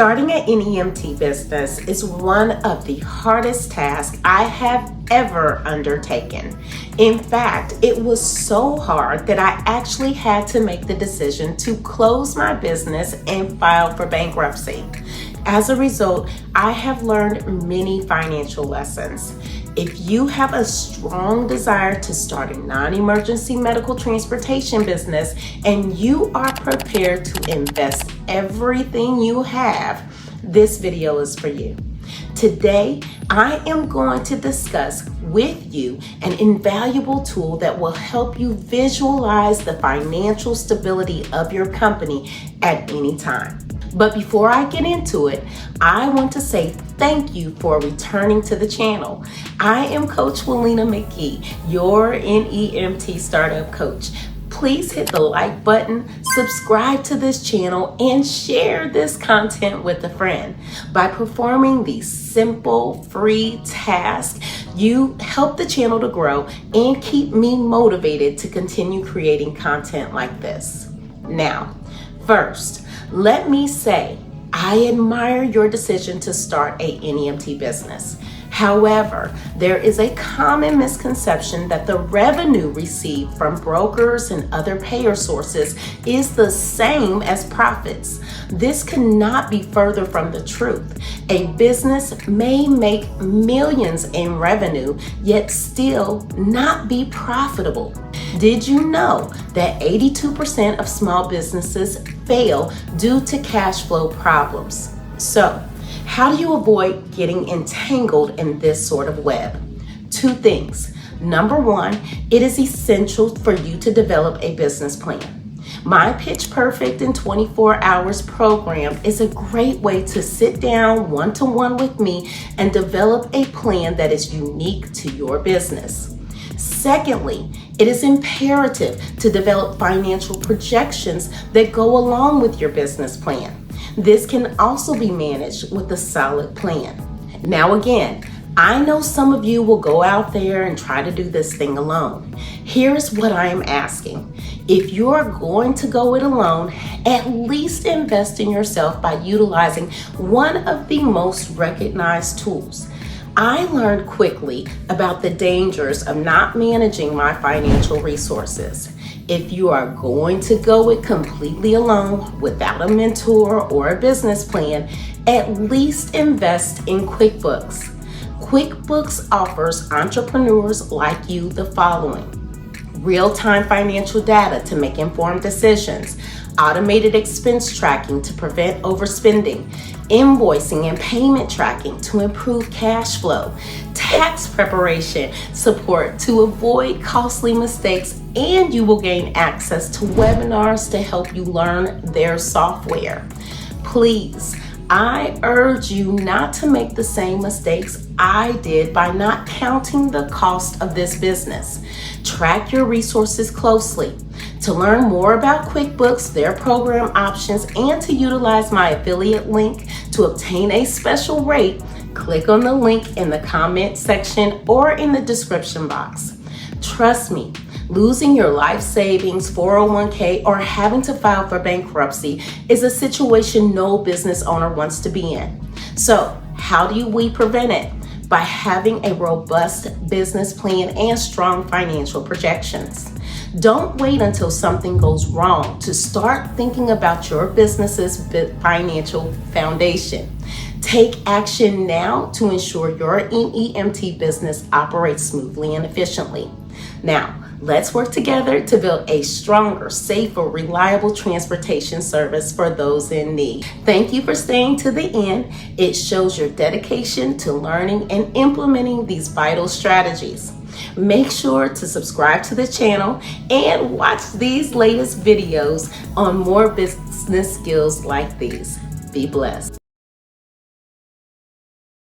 Starting an NEMT business is one of the hardest tasks I have ever undertaken. In fact, it was so hard that I actually had to make the decision to close my business and file for bankruptcy. As a result, I have learned many financial lessons. If you have a strong desire to start a non-emergency medical transportation business and you are prepared to invest everything you have, this video is for you. Today, I am going to discuss with you an invaluable tool that will help you visualize the financial stability of your company at any time. But before I get into it, I want to say thank you for returning to the channel. I am Coach Willena McGee, your NEMT startup coach. Please hit the like button, subscribe to this channel, and share this content with a friend. By performing these simple, free tasks, you help the channel to grow and keep me motivated to continue creating content like this. Now, first, let me say, I admire your decision to start a NEMT business. However, there is a common misconception that the revenue received from brokers and other payer sources is the same as profits. This cannot be further from the truth. A business may make millions in revenue, yet still not be profitable. Did you know that 82% of small businesses fail due to cash flow problems? So, how do you avoid getting entangled in this sort of web? Two things. Number one, it is essential for you to develop a business plan. My Pitch Perfect in 24 Hours program is a great way to sit down one-to-one with me and develop a plan that is unique to your business. Secondly, it is imperative to develop financial projections that go along with your business plan. This can also be managed with a solid plan. Now again, I know some of you will go out there and try to do this thing alone. Here's what I am asking. If you're going to go it alone, at least invest in yourself by utilizing one of the most recognized tools. I learned quickly about the dangers of not managing my financial resources. If you are going to go it completely alone without a mentor or a business plan, at least invest in QuickBooks. QuickBooks offers entrepreneurs like you the following: real-time financial data to make informed decisions, automated expense tracking to prevent overspending, invoicing and payment tracking to improve cash flow, tax preparation support to avoid costly mistakes, and you will gain access to webinars to help you learn their software. Please, I urge you not to make the same mistakes I did by not counting the cost of this business. Track your resources closely. To learn more about QuickBooks, their program options, and to utilize my affiliate link to obtain a special rate, click on the link in the comment section or in the description box. Trust me, losing your life savings, 401k, or having to file for bankruptcy is a situation no business owner wants to be in. So, how do we prevent it? By having a robust business plan and strong financial projections. Don't wait until something goes wrong to start thinking about your business's financial foundation. Take action now to ensure your NEMT business operates smoothly and efficiently. Now, let's work together to build a stronger, safer, reliable transportation service for those in need. Thank you for staying to the end. It shows your dedication to learning and implementing these vital strategies. Make sure to subscribe to the channel and watch these latest videos on more business skills like these. Be blessed.